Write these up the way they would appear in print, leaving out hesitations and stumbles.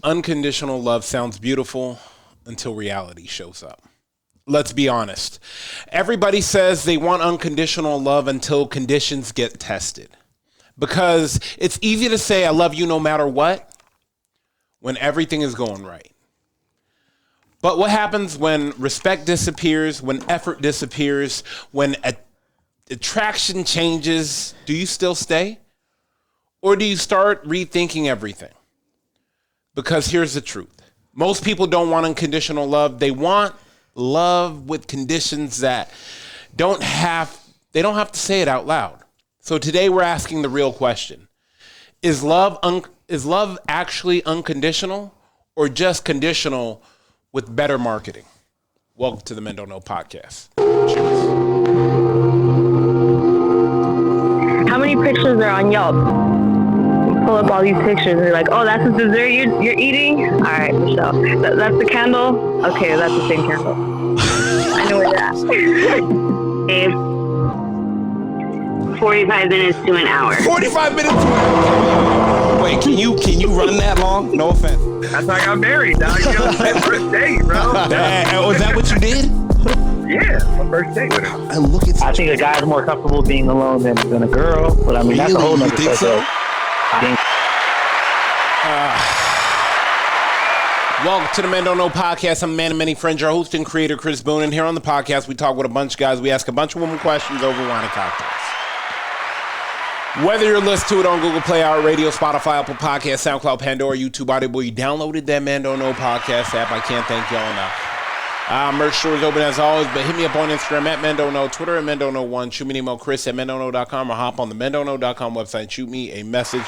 Unconditional love sounds beautiful until reality shows up. Let's be honest. Everybody says they want unconditional love until conditions get tested. Because it's easy to say I love you no matter what when everything is going right. But what happens when respect disappears, when effort disappears, when attraction changes? Do you still stay? Or do you start rethinking everything? Because here's the truth. Most people don't want unconditional love. They want love with conditions that they don't have to say it out loud. So today we're asking the real question. Is love actually unconditional or just conditional with better marketing? Welcome to the Men Don't Know podcast. Cheers. How many pictures are on Yelp? You pull up all these pictures and you're like, oh, that's the dessert you're eating? All right, Michelle. That's the candle? Okay, that's the same candle. I know where you're at. 45 minutes to an hour. 45 minutes to an hour. Wait, can you run that long? No offense. That's how I got married, dog. You know, my first date, bro. Was that what you did? Yeah, my first date with him. And look at I think a guy's more comfortable being alone than a girl, but I mean, that's a whole nother think so? I think Welcome to the Men Don't Know podcast. I'm a man of many friends, your host and creator, Chris Boone. And here on the podcast, we talk with a bunch of guys. We ask a bunch of women questions over wine and cocktails. Whether you're listening to it on Google Play, Radio, Spotify, Apple Podcasts, SoundCloud, Pandora, YouTube, Audible, you downloaded that Men Don't Know podcast app. I can't thank y'all enough. Merch store is open as always, but hit me up on Instagram at Men Don't Know, Twitter at Men Don't Know 1. Shoot me an email, Chris at mendontknow.com, or hop on the mendontknow.com website and shoot me a message.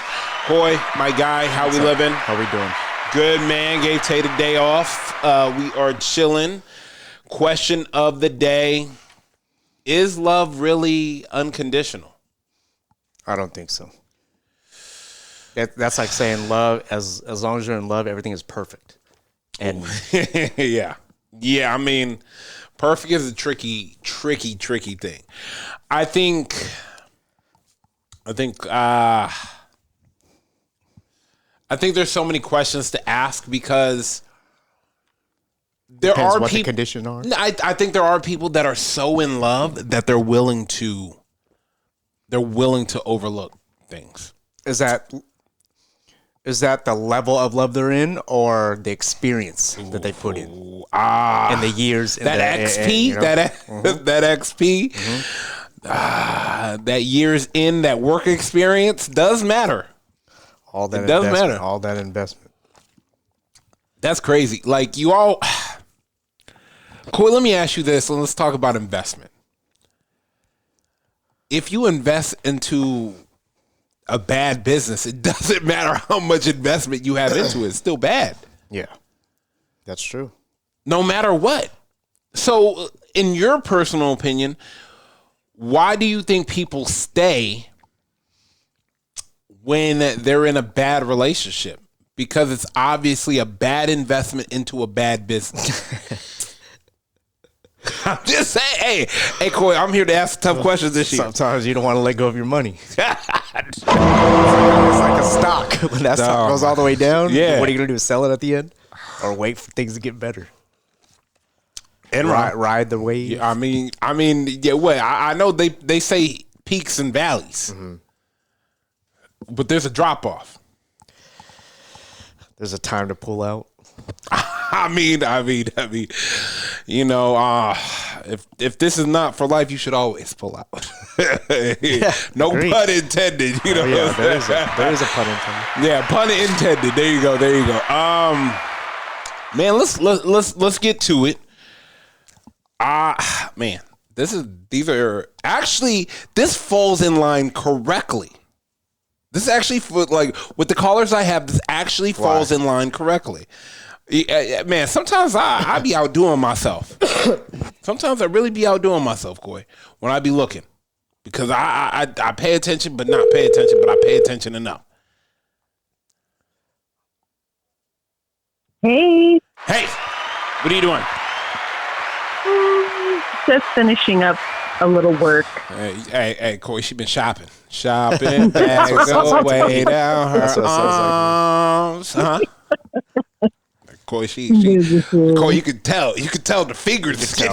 Coy, my guy, how we living? How we doing? Good, man. Gave Tay the day off. We are chilling. Question of the day. Is love really unconditional? I don't think so. That's like saying love, as long as you're in love, everything is perfect. And Yeah. I mean, perfect is a tricky thing. I think there's so many questions to ask because there depends are what people. The conditions are. I think there are people that are so in love that they're willing to overlook things. Is that the level of love they're in, or the experience that they put in, and the years that XP, that XP, that years in, that work experience does matter. All that it does matter. All that investment. That's crazy. Like you all. Cool. Let me ask you this. Let's talk about investment. If you invest into a bad business, it doesn't matter how much investment you have into it. It's still bad. Yeah, that's true. No matter what. So, in your personal opinion, why do you think people stay when they're in a bad relationship? Because it's obviously a bad investment into a bad business. I'm just saying, hey, Coy, I'm here to ask tough questions this year. Sometimes you don't want to let go of your money. It's like a stock. When that stock goes all the way down, what are you going to do? Sell it at the end? Or wait for things to get better? And ride the wave? Yeah, I mean, yeah. What I know they say peaks and valleys, but there's a drop off. There's a time to pull out. I mean, you know, if this is not for life, you should always pull out. No agreed. pun intended. You know, there is a pun intended. Yeah, pun intended. There you go. Man, let's get to it. Man, this falls in line correctly. This actually, like with the callers I have, this actually falls in line correctly. Man, sometimes I be outdoing myself. Sometimes I really be outdoing myself, Coy, when I be looking. Because I pay attention, but not pay attention, but I pay attention enough. Hey, what are you doing? just finishing up a little work. Hey, Coy, she been shopping. Shopping bags all the way down her arms. Huh? Koi, Koi, you could tell. You could tell the fingers. You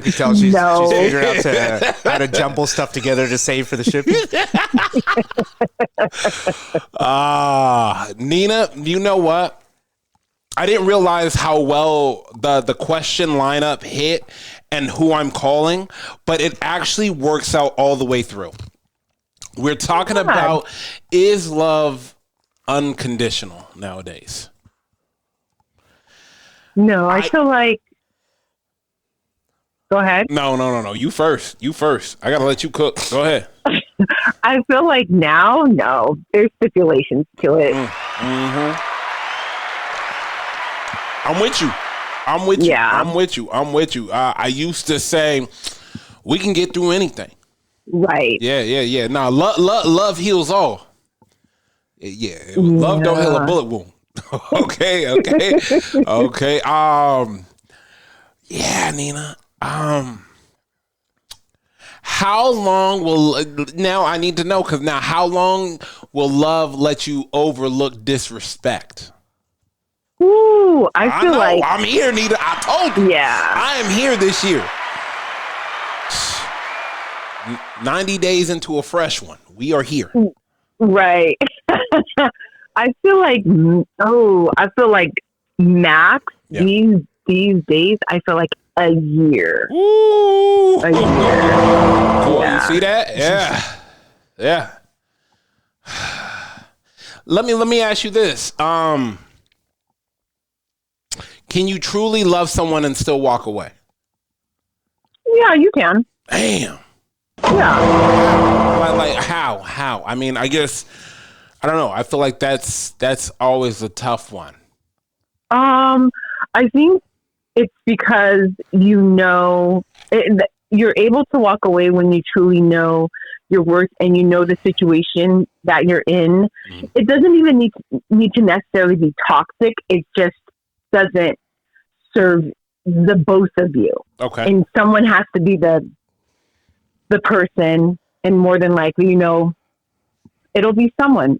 could tell she's figuring out how to jumble stuff together to save for the shipping. Nina, you know what? I didn't realize how well the question lineup hit and who I'm calling, but it actually works out all the way through. We're talking about, is love unconditional nowadays? No, I feel like. Go ahead. No. You first. I gotta let you cook. Go ahead. I feel like now, no, there's stipulations to it. Mm-hmm. I'm with you. Yeah. I'm with you. I used to say we can get through anything. Right. Yeah. Nah, love heals all. Yeah. Love don't heal a bullet wound. Okay. Yeah, Nina. How long will now? I need to know, because now, how long will love let you overlook disrespect? Ooh, I feel like I'm here, Nina. I told you. Yeah, I am here this year. 90 days into a fresh one. We are here. Right. I feel like max these days. I feel like a year. Ooh. A year. Cool. Yeah. You see that? Yeah. Let me ask you this. Can you truly love someone and still walk away? Yeah, you can. Damn. Yeah. Like how? I mean, I guess I don't know. I feel like that's always a tough one. I think it's because you're able to walk away when you truly know your worth and you know the situation that you're in. Mm-hmm. It doesn't even need to necessarily be toxic. It just doesn't serve the both of you. Okay. And someone has to be the person, and more than likely, it'll be someone.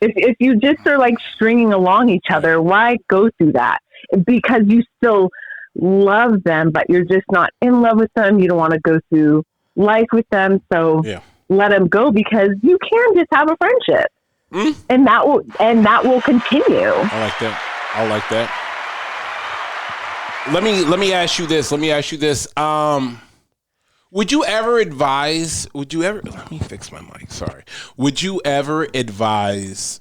If you just are like stringing along each other, why go through that? Because you still love them, but you're just not in love with them. You don't want to go through life with them. So let them go, because you can just have a friendship, and that will continue. I like that. Let me ask you this. Would you ever advise? Let me fix my mic. Sorry. Would you ever advise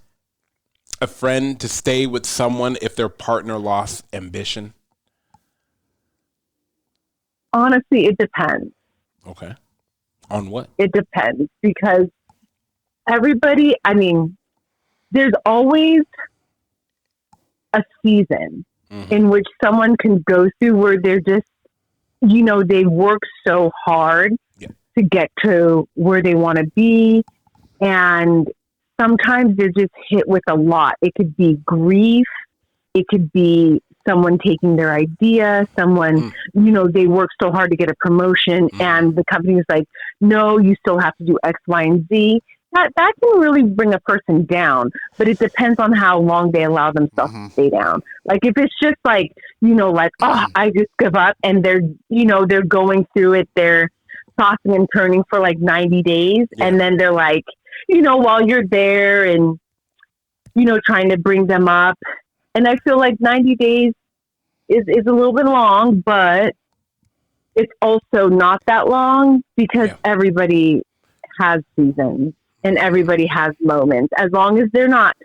a friend to stay with someone if their partner lost ambition? Honestly, it depends. Okay. On what? It depends, because everybody, there's always a season in which someone can go through where they're just, they work so hard to get to where they want to be. And sometimes they're just hit with a lot. It could be grief. It could be someone taking their idea, someone, they work so hard to get a promotion and the company is like, no, you still have to do X, Y, and Z. That can really bring a person down, but it depends on how long they allow themselves to stay down. Like if it's just like, I just give up, and they're going through it, they're tossing and turning for like 90 days. And then they're like, while you're there and, trying to bring them up. And I feel like 90 days is a little bit long, but it's also not that long, because everybody has seasons and everybody has moments, as long as they're not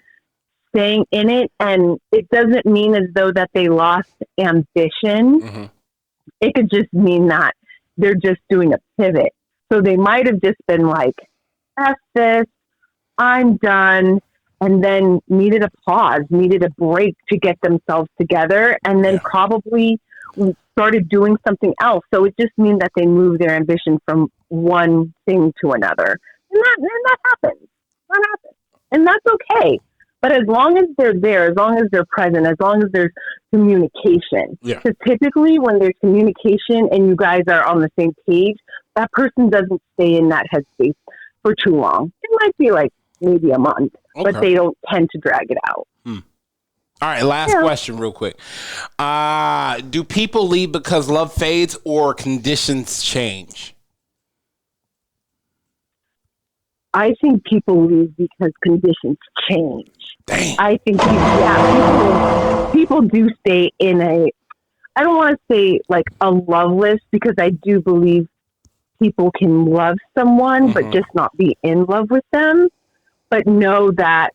staying in it. And it doesn't mean as though that they lost ambition. It could just mean that they're just doing a pivot. So they might have just been like, F this, I'm done. And then needed a pause, needed a break to get themselves together, and then probably started doing something else. So it just means that they moved their ambition from one thing to another. And that happens. That happens. And that's okay. But as long as they're there, as long as they're present, as long as there's communication. Because typically when there's communication and you guys are on the same page, that person doesn't stay in that headspace for too long. It might be like maybe a month, but they don't tend to drag it out. All right, last question real quick. Do people leave because love fades or conditions change? I think people leave because conditions change. Damn. I think people do stay in a, I don't want to say like a loveless, because I do believe people can love someone, but just not be in love with them. But know that,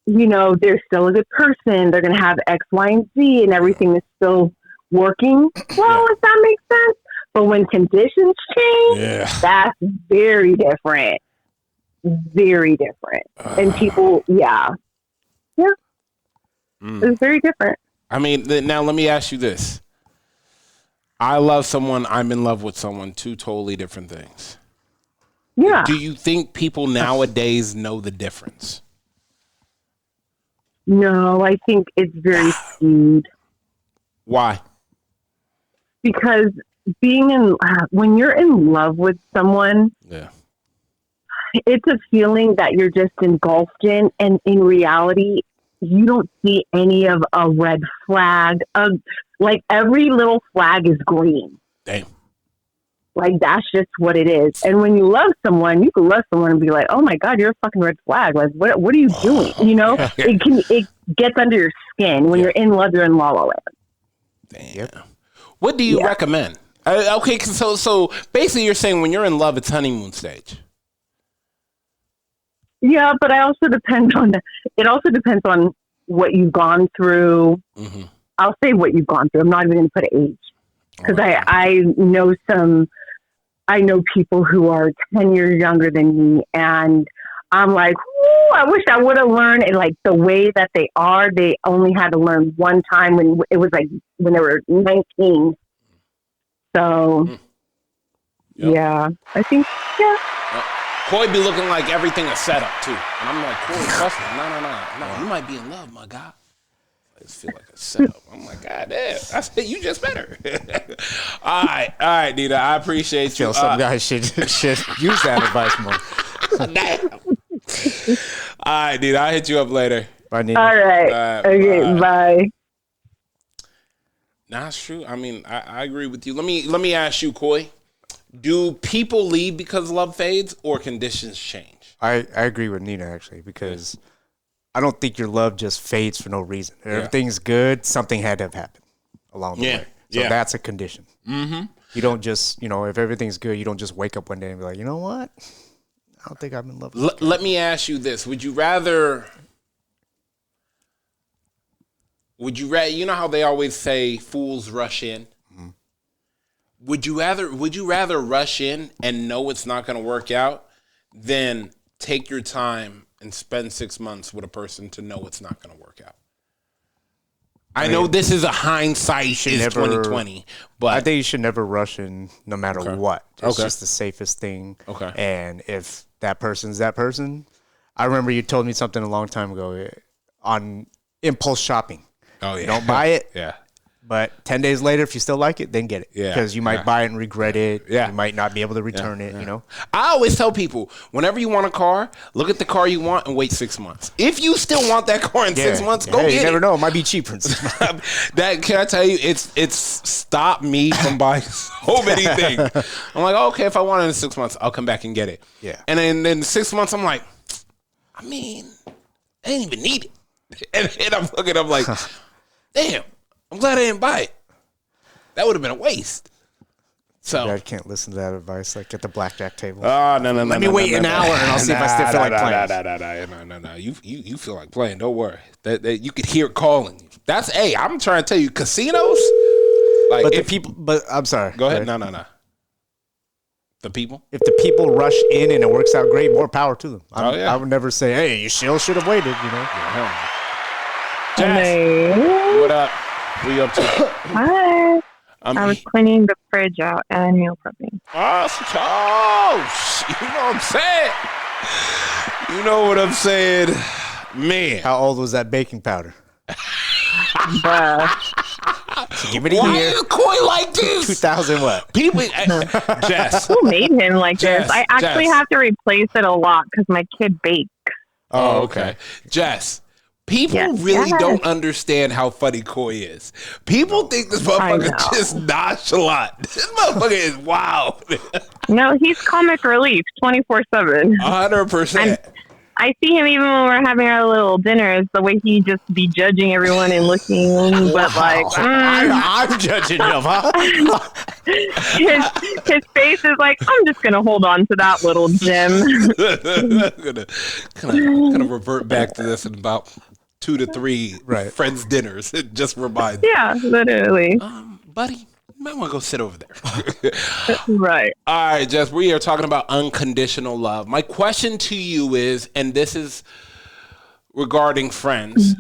they're still a good person. They're going to have X, Y, and Z, and everything is still working well, if that makes sense. But when conditions change, that's very different. Very different. And people, it's very different. I mean, now let me ask you this. I love someone, I'm in love with someone, two totally different things. Yeah. Do you think people nowadays know the difference? No, I think it's very skewed. Why? Because when you're in love with someone, it's a feeling that you're just engulfed in, and in reality, you don't see any of a red flag. Like every little flag is green. Damn. Like that's just what it is. And when you love someone, you can love someone and be like, "Oh my God, you're a fucking red flag." Like, what are you doing? It gets under your skin. When you're in love, you're in la la land. Damn. What do you recommend? Okay, so basically, you're saying when you're in love, it's honeymoon stage. Yeah, but it also depends on what you've gone through. Mm-hmm. I'll say what you've gone through. I'm not even going to put an age, because I know people who are 10 years younger than me, and I'm like, I wish I would have learned. And like the way that they are, they only had to learn one time when it was like when they were 19. So, I think, Coy be looking like everything is set up too, and I'm like, Coy, trust me, no, you might be in love, my guy. I just feel like a setup. I'm like, God damn, I said you just better. All right, Nita, I appreciate you. Some guys should use that advice more. Damn. All right, Nita, I'll hit you up later. Bye, Nita. All right. Okay, bye. Nah, it's true. I mean, I agree with you. Let me ask you, Coy. Do people leave because love fades or conditions change? I agree with Nina, actually, because I don't think your love just fades for no reason. If everything's good, something had to have happened along the way. So that's a condition. Mm-hmm. You don't just, if everything's good, you don't just wake up one day and be like, you know what? I don't think I'm in love with this. Let me ask you this. Would you rather, you know how they always say fools rush in? Would you rather rush in and know it's not going to work out than take your time and spend 6 months with a person to know it's not going to work out? I know this is a hindsight is 2020, but I think you should never rush in no matter what. It's just the safest thing. Okay. And if that person's that person, I remember you told me something a long time ago on impulse shopping. Oh yeah. You don't buy it. Yeah. But 10 days later, if you still like it, then get it. Yeah. Because you might buy it and regret it. Yeah. You might not be able to return it, I always tell people, whenever you want a car, look at the car you want and wait 6 months. If you still want that car in 6 months, go get it. You never know. It might be cheaper in 6 months. That, can I tell you, it's stopped me from buying so many things. I'm like, okay, if I want it in 6 months, I'll come back and get it. Yeah. And then in 6 months, I'm like, I didn't even need it. And I'm looking, I'm like, damn, I'm glad I didn't buy it. That would have been a waste. So I can't listen to that advice. Like at the blackjack table. Oh no! Let me wait an hour and I'll see if I still feel like playing. No. You feel like playing. Don't worry. That you could hear it calling you. That's I'm trying to tell you, casinos. Like, but the people. But I'm sorry. Go ahead. No. The people. If the people rush in and it works out great, more power to them. I would never say, "Hey, you still should have waited." Jazz, what up? What you up to? Hi. I was cleaning the fridge out and meal prepping. You know what I'm saying? You know what I'm saying? Man. How old was that baking powder? Bruh. So give it a year. Why is Coy like this? 2000 what? People, Jess. Who made him like this? I actually have to replace it a lot because my kid bakes. Oh, okay. Jess, People really don't understand how funny Koi is. People think this motherfucker just nonchalant. This motherfucker is wild. No, he's comic relief 24/7. 100%. I see him even when we're having our little dinners, the way he just be judging everyone and looking, but like, I'm judging him, huh? his face is like, I'm just gonna hold on to that little gem. gonna revert back to this in about 2 to 3 friends dinners. It just reminds me. Yeah, literally. Buddy, you might want to go sit over there. Right. All right, Jess, we are talking about unconditional love. My question to you is, and this is regarding friends,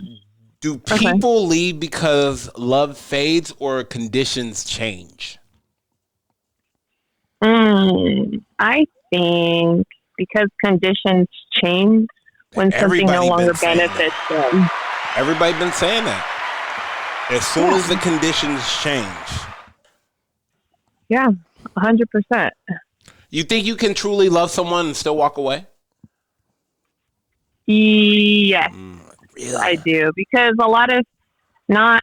do people leave because love fades or conditions change? I think because conditions change when something no longer benefits them. Everybody been saying that. As soon as the conditions change. Yeah, 100%. You think you can truly love someone and still walk away? Yes, really? I do. Because a lot of, I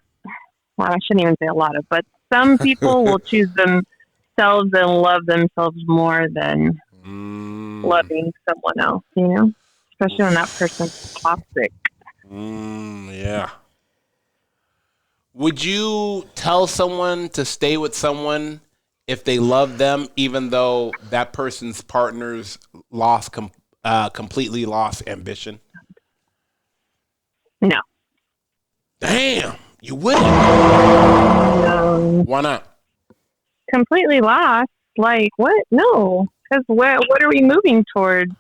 shouldn't even say a lot of, but some people will choose themselves and love themselves more than loving someone else, you know? Especially when that person's toxic. Yeah. Would you tell someone to stay with someone if they love them, even though that person's partner's completely lost ambition? No. Damn, you wouldn't? No. Why not? Completely lost? Like, what? No. Because what are we moving towards?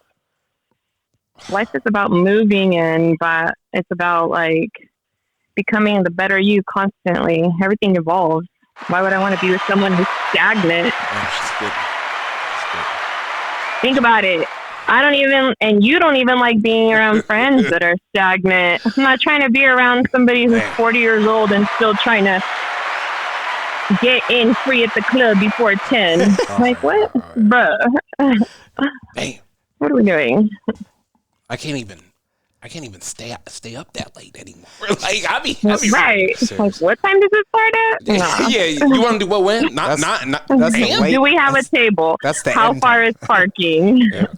Life is about moving, but it's about, like, becoming the better you constantly. Everything evolves. Why would I want to be with someone who's stagnant? She's good. Think about it. You don't even like being around friends that are stagnant. I'm not trying to be around somebody who's 40 years old and still trying to get in free at the club before 10. Like, what? Bruh. Damn. What are we doing? I can't even stay up that late anymore. Like I be right. Like, what time does it start at? Nah. Yeah, you want to do what when? Not. That's do we have a table? That's the How far is parking? Yeah.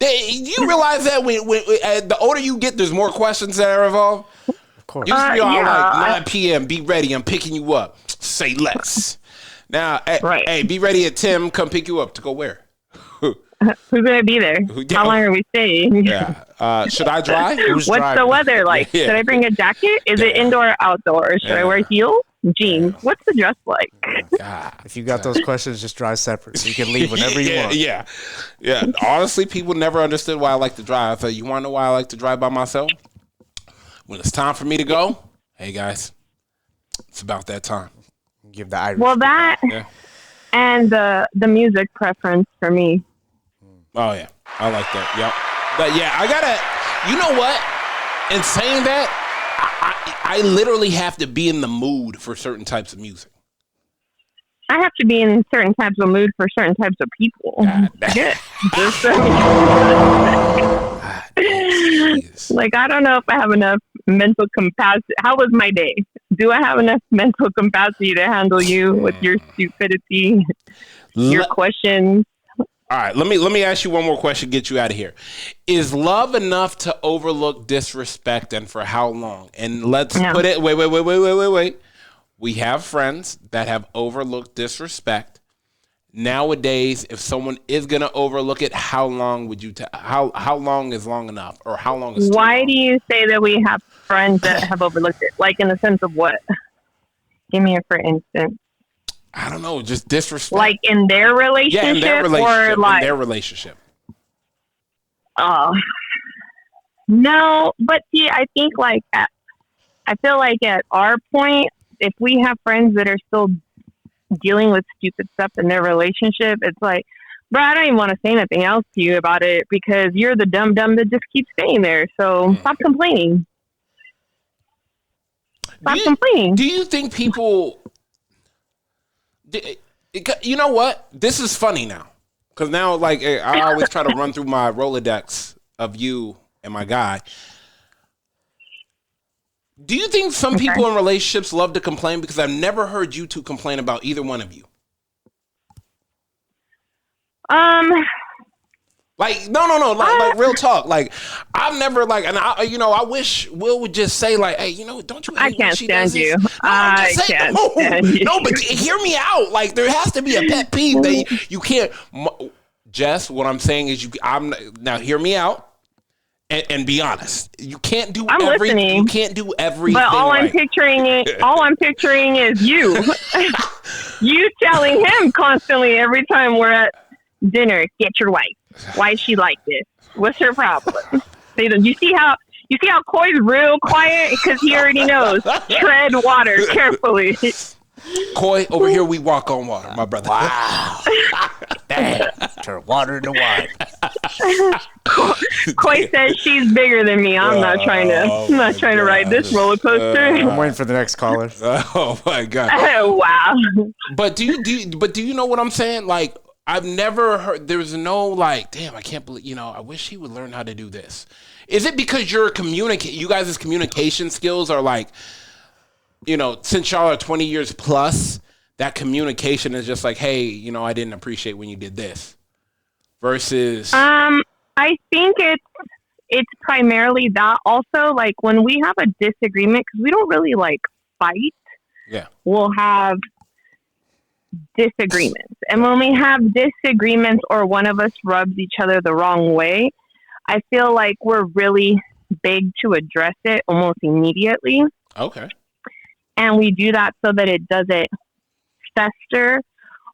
You realize that when the older you get, there's more questions that are involved. Of course. Used to be all like 9 p.m. Be ready. I'm picking you up. Say less. Now, hey, be ready at 10. Come pick you up to go where? Who's gonna be there? How long are we staying? Yeah. Should I drive? What's the weather like? Yeah. Should I bring a jacket? Is it indoor or outdoor? Should I wear heels? Jeans? What's the dress like? God. If you got those questions, just drive separate. So you can leave whenever you want. Yeah. Honestly, people never understood why I like to drive. You want to know why I like to drive by myself? When it's time for me to go, hey guys, it's about that time. Give the Irish. Well, that and the music preference for me. Oh yeah, I like that. Yep. But yeah, I gotta. You know what? In saying that, I literally have to be in the mood for certain types of music. I have to be in certain types of mood for certain types of people. Like, I don't know if I have enough mental capacity. How was my day? Do I have enough mental capacity to handle you with your stupidity, your questions? All right, let me ask you one more question, get you out of here. Is love enough to overlook disrespect, and for how long? And let's put it, wait. We have friends that have overlooked disrespect. Nowadays, if someone is going to overlook it, how long would you how long is long enough, or how long is too Why long? do you say that we have friends that have overlooked it? Like, in the sense of what? Give me a for instance. I don't know, just disrespect. Like in their relationship? Yeah, in their relationship. Or like, in their relationship. No, but see, I think I feel like at our point, if we have friends that are still dealing with stupid stuff in their relationship, it's like, bro, I don't even want to say anything else to you about it because you're the dumb that just keeps staying there. So stop complaining. Stop complaining. Do you think people... You know what? This is funny now. Because now, like, I always try to run through my Rolodex of you and my guy. Do you think some people in relationships love to complain? Because I've never heard you two complain about either one of you. Like, no. Like real talk. Like, I've never, like, and I wish Will would just say, like, hey, don't you hate I can't stand you. No, I can't stand you. No, but hear me out. Like, there has to be a pet peeve that you can't. Jess, what I'm saying is, now hear me out. And be honest, you can't do everything. You can't do everything. But all I'm picturing is you. You telling him constantly every time we're at dinner, get your wife. Why is she like this? What's her problem? You see how Coy's real quiet because he already knows. Tread water carefully. Coy, over here we walk on water, my brother. Wow. Damn. Turn water into wine. Coy says she's bigger than me. I'm not trying to ride this roller coaster. I'm waiting for the next caller. Oh my God. Wow. But do you know what I'm saying? Like, I've never heard, there's no like, damn, I can't believe, I wish he would learn how to do this. Is it because you guys' communication skills are like, since y'all are 20 years plus, that communication is just like, hey, I didn't appreciate when you did this. Versus, I think it's primarily that. Also, like when we have a disagreement, because we don't really like fight. Yeah, we'll have disagreements, and when we have disagreements, or one of us rubs each other the wrong way, I feel like we're really big to address it almost immediately. Okay. And we do that so that it doesn't fester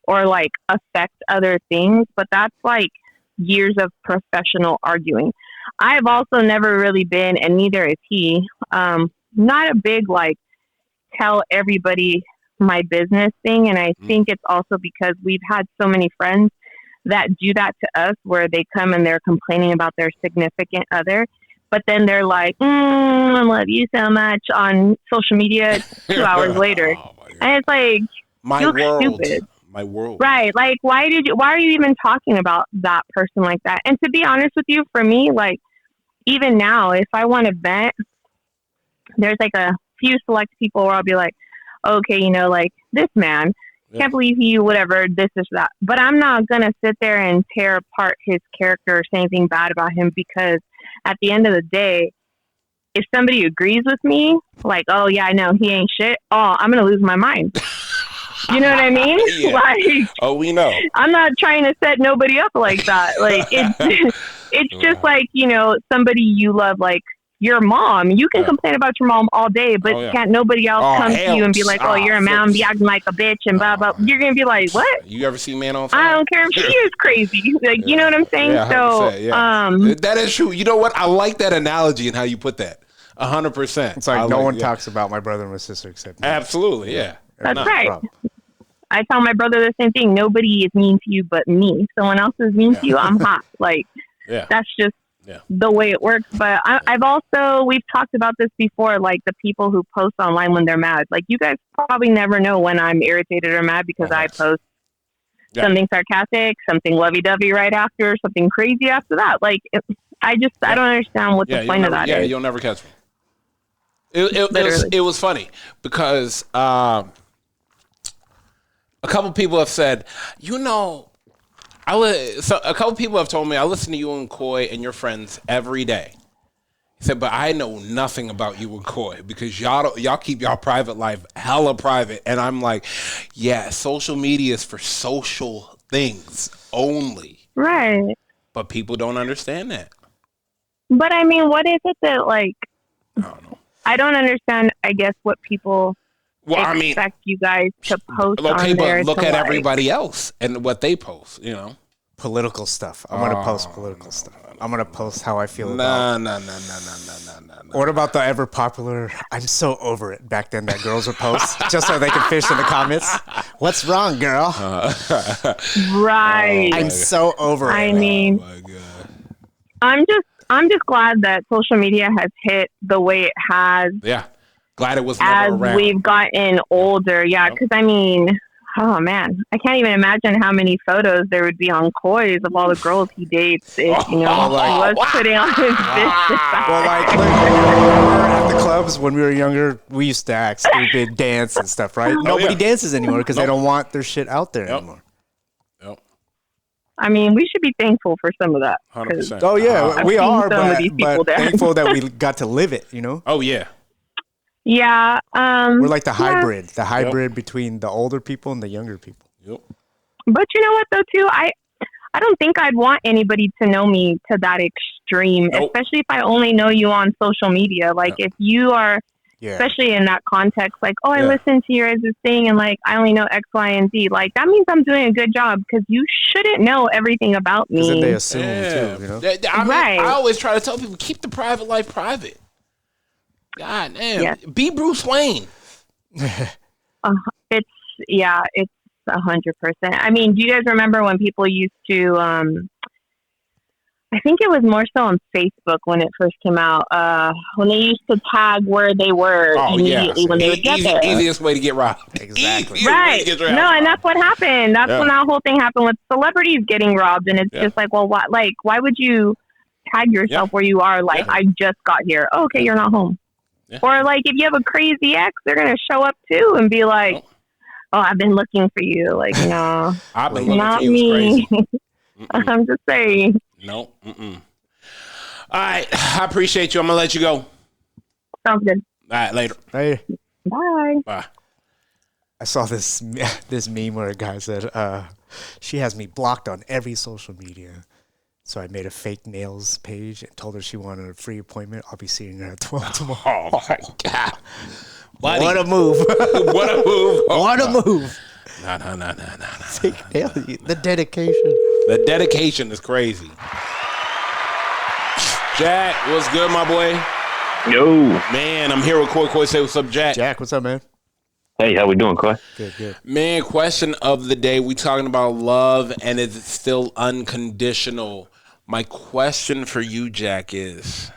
or like affect other things. But that's like years of professional arguing. I've also never really been, and neither is he, not a big like tell everybody my business thing. And I think it's also because we've had so many friends that do that to us, where they come and they're complaining about their significant other. But then they're like, I love you so much on social media 2 hours later. And it's like, my world. Right. Like, why are you even talking about that person like that? And to be honest with you, for me, like, even now, if I want to vent, there's like a few select people where I'll be like, okay, like this man, can't believe he, whatever, this is that. But I'm not going to sit there and tear apart his character or say anything bad about him, because at the end of the day, if somebody agrees with me, like, oh yeah, I know he ain't shit, I'm going to lose my mind. You know what I mean? Yeah. Like, we know. I'm not trying to set nobody up like that. Like, it's just like, somebody you love, like your mom. You can complain about your mom all day, but can't nobody else come to you and be like, you're a mom, be acting like a bitch and blah, blah. You're going to be like, what? You ever see Man on Fire? I don't care if she is crazy. Like, you know what I'm saying? Yeah, so, that is true. You know what? I like that analogy and how you put that. 100%. It's like no one talks about my brother and my sister except me. Absolutely, yeah. That's right. Problem. I tell my brother the same thing. Nobody is mean to you but me. Someone else is mean to you, I'm hot. Like, that's just the way it works. But we've talked about this before, like the people who post online when they're mad. Like, you guys probably never know when I'm irritated or mad, because I post something sarcastic, something lovey-dovey right after, something crazy after that. Like, I don't understand what the point of that is. Yeah, you'll never catch me. It was funny because a couple people have said, a couple people have told me, I listen to you and Coy and your friends every day. He said, but I know nothing about you and Coy because y'all keep y'all private life hella private. And I'm like, yeah, social media is for social things only. Right. But people don't understand that. But I mean, what is it that, like, I don't know. I don't understand, I guess, what people expect you guys to post on there. But look at everybody else and what they post, Political stuff. I'm going to post political stuff. I'm going to post how I feel about No. What about the ever popular, I'm so over it, back then that girls would post just so they can fish in the comments? What's wrong, girl? Right. I'm so over it. I mean, oh my God. I'm just glad that social media has hit the way it has. Yeah. Glad it was never around. As we've gotten older. Yeah. Because, I mean, Oh man, I can't even imagine how many photos there would be on Koi's of all the girls he dates if he was putting on his business. Well, like, look, remember at the clubs when we were younger, we used to act stupid, dance and stuff, right? Nobody dances anymore because they don't want their shit out there anymore. Yep. I mean, we should be thankful for some of that. 100%. Oh yeah, we are, but there. thankful that we got to live it. Oh yeah. Yeah. We're like the hybrid between the older people and the younger people. Yep. But you know what, though, too? I don't think I'd want anybody to know me to that extreme, especially if I only know you on social media. Like, if you are, especially in that context, like, I listen to your thing and, like, I only know X, Y, and Z. Like, that means I'm doing a good job because you shouldn't know everything about me. Because they assume, too, you know? Right. I always try to tell people, keep the private life private. God damn. Yes. Be Bruce Wayne. It's 100%. I mean, do you guys remember when people used to, I think it was more so on Facebook when it first came out, when they used to tag where they were immediately when they would get there. Easiest way to get robbed. Exactly. Right. No, and that's what happened. That's when that whole thing happened with celebrities getting robbed. And it's just like, well, why would you tag yourself where you are? Like, I just got here. Oh, okay, you're not home. Yeah. Or like if you have a crazy ex, they're gonna show up too and be like, "Oh, I've been looking for you." Like, no, I've been looking not for you. Me. I'm just saying. No. All right, I appreciate you. I'm gonna let you go. Sounds good. All right, later. Hey. Bye. Bye. I saw this meme where a guy said, "She has me blocked on every social media." So I made a fake nails page and told her she wanted a free appointment. I'll be seeing her at 12 tomorrow. Oh, my God. Buddy. What a move. What a move. Oh, what a move. No. Fake nails. The dedication. The dedication is crazy. Jack, what's good, my boy? Yo. Man, I'm here with Koi. Say what's up, Jack. Jack, what's up, man? Hey, how we doing, Koi? Good. Man, question of the day. We talking about love, and is it still unconditional? My question for you, Jack, is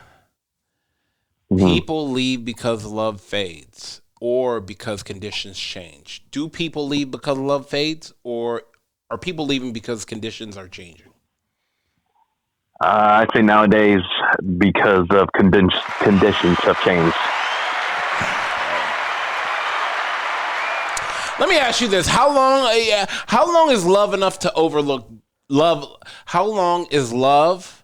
people leave because love fades or because conditions change? Do people leave because love fades, or are people leaving because conditions are changing? I'd say nowadays because of conditions have changed. Let me ask you this: How long is love enough to overlook love? How long is love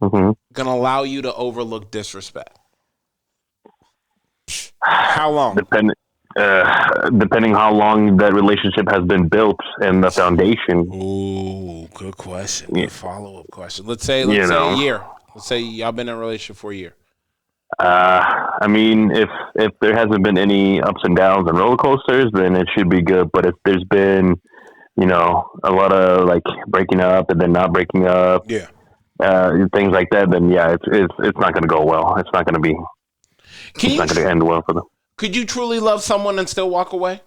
gonna allow you to overlook disrespect? How long? Depending how long that relationship has been built and the foundation. Ooh, good question. Good follow-up question. Let's say a year. Let's say y'all been in a relationship for a year. I mean, if there hasn't been any ups and downs and roller coasters, then it should be good. But if there's been, a lot of like breaking up and then not breaking up, things like that, then it's not going to go well. It's not going to be. It's not going to end well for them. Could you truly love someone and still walk away?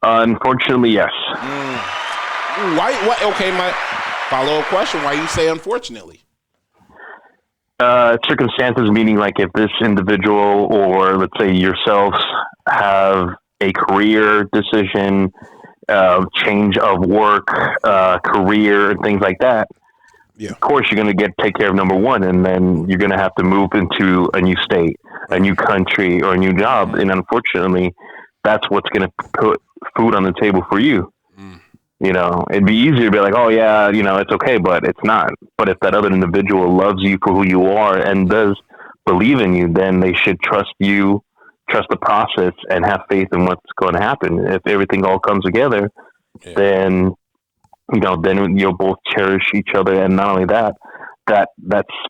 Unfortunately, yes. Why? Okay, my follow-up question: why you say unfortunately? Circumstances, meaning like if this individual or let's say yourselves have a career decision, change of work, career, things like that. Yeah. Of course, you're going to take care of number one, and then you're going to have to move into a new state, a new country, or a new job. And unfortunately, that's what's going to put food on the table for you. It'd be easier to be like, oh yeah, it's okay, but it's not. But if that other individual loves you for who you are and does believe in you, then they should trust you, trust the process, and have faith in what's going to happen. If everything all comes together, then you'll both cherish each other. And not only that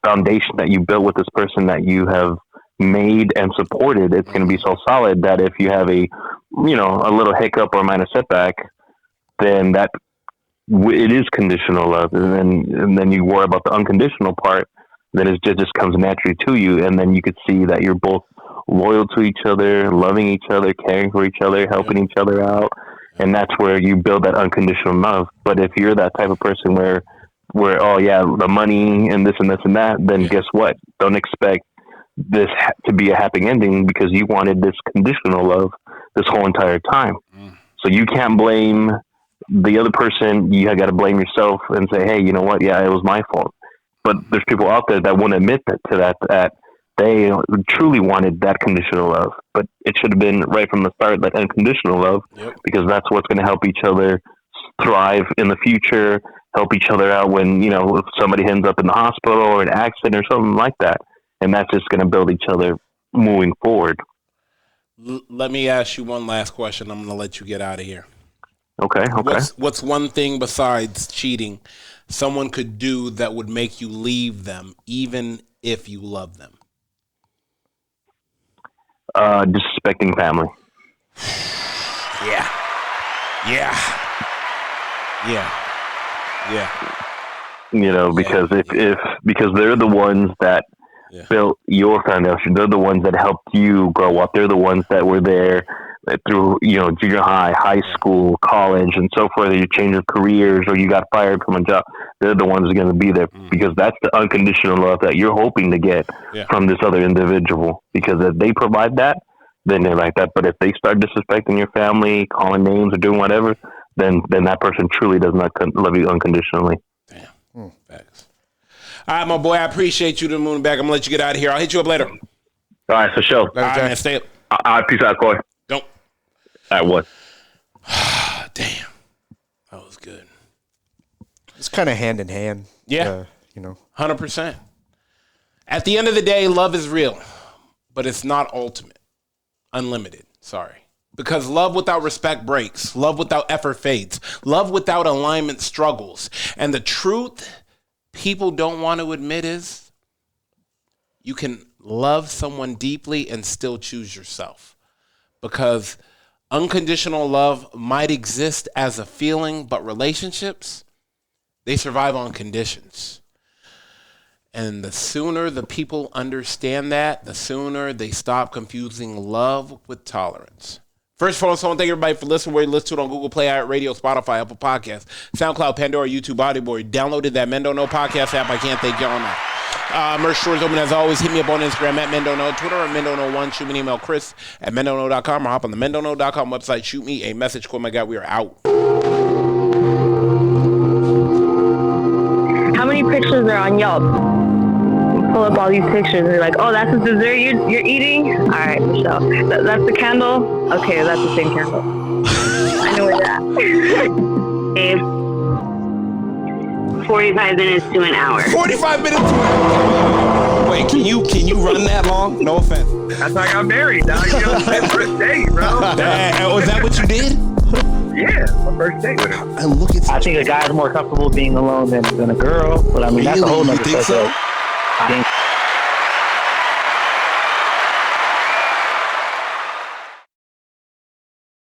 foundation that you built with this person that you have made and supported, it's going to be so solid that if you have a little hiccup or minor setback, then it is conditional love. And then you worry about the unconditional part, then it just comes naturally to you. And then you could see that you're both loyal to each other, loving each other, caring for each other, helping each other out. And that's where you build that unconditional love. But if you're that type of person where oh yeah, the money and this and this and that, then guess what? Don't expect this to be a happy ending because you wanted this conditional love this whole entire time. So you can't blame the other person. You got to blame yourself and say, hey, you know what? Yeah, it was my fault. But there's people out there that won't admit that they truly wanted that conditional love, but it should have been right from the start, that unconditional love, because that's what's going to help each other thrive in the future, help each other out when, if somebody ends up in the hospital or an accident or something like that. And that's just going to build each other moving forward. Let me ask you one last question. I'm going to let you get out of here. Okay. What's one thing besides cheating someone could do that would make you leave them even if you love them? Disrespecting family. Yeah. Because because they're the ones that built your foundation. They're the ones that helped you grow up. They're the ones that were there through, junior high school, college, and so forth. You change your careers or you got fired from a job. They're the ones that are going to be there because that's the unconditional love that you're hoping to get from this other individual. Because if they provide that, then they're like that. But if they start disrespecting your family, calling names or doing whatever, then that person truly does not love you unconditionally. Damn. Facts. All right, my boy, I appreciate you to the moon and back. I'm going to let you get out of here. I'll hit you up later. All right, for sure. All right, man, stay up. All right, peace out, Corey. Don't. All right, what? Damn. That was good. It's kind of hand in hand. Yeah. 100%. At the end of the day, love is real, but it's not ultimate. Unlimited. Sorry. Because love without respect breaks. Love without effort fades. Love without alignment struggles. And the truth people don't want to admit is you can love someone deeply and still choose yourself. Because unconditional love might exist as a feeling, but relationships, they survive on conditions. And the sooner the people understand that, the sooner they stop confusing love with tolerance. First of all, I want to thank everybody for listening. Where you listen to it on Google Play, Radio, Spotify, Apple Podcasts, SoundCloud, Pandora, YouTube, Audioboy. Downloaded that Men Don't Know podcast app. I can't thank y'all enough. Merch stores open as always. Hit me up on Instagram at Men Don't Know, Twitter at Men Don't Know 1. Shoot me an email, Chris at mendontknow.com, or hop on the mendontknow.com website. Shoot me a message. Oh my God, we are out. How many pictures are on Yelp? Pull up all these pictures and you're like, oh, that's the dessert you're eating? All right, Michelle. That's the candle? Okay, that's the same candle. I know where you're at. 45 minutes to an hour. 45 minutes to an hour. Wait, can you run that long? No offense. That's how I got married, dog. First date, bro. Was that what you did? Yeah, my first date with her. And look at I think a guy's more comfortable being alone than a girl, but I mean, that's a whole nother subject. I think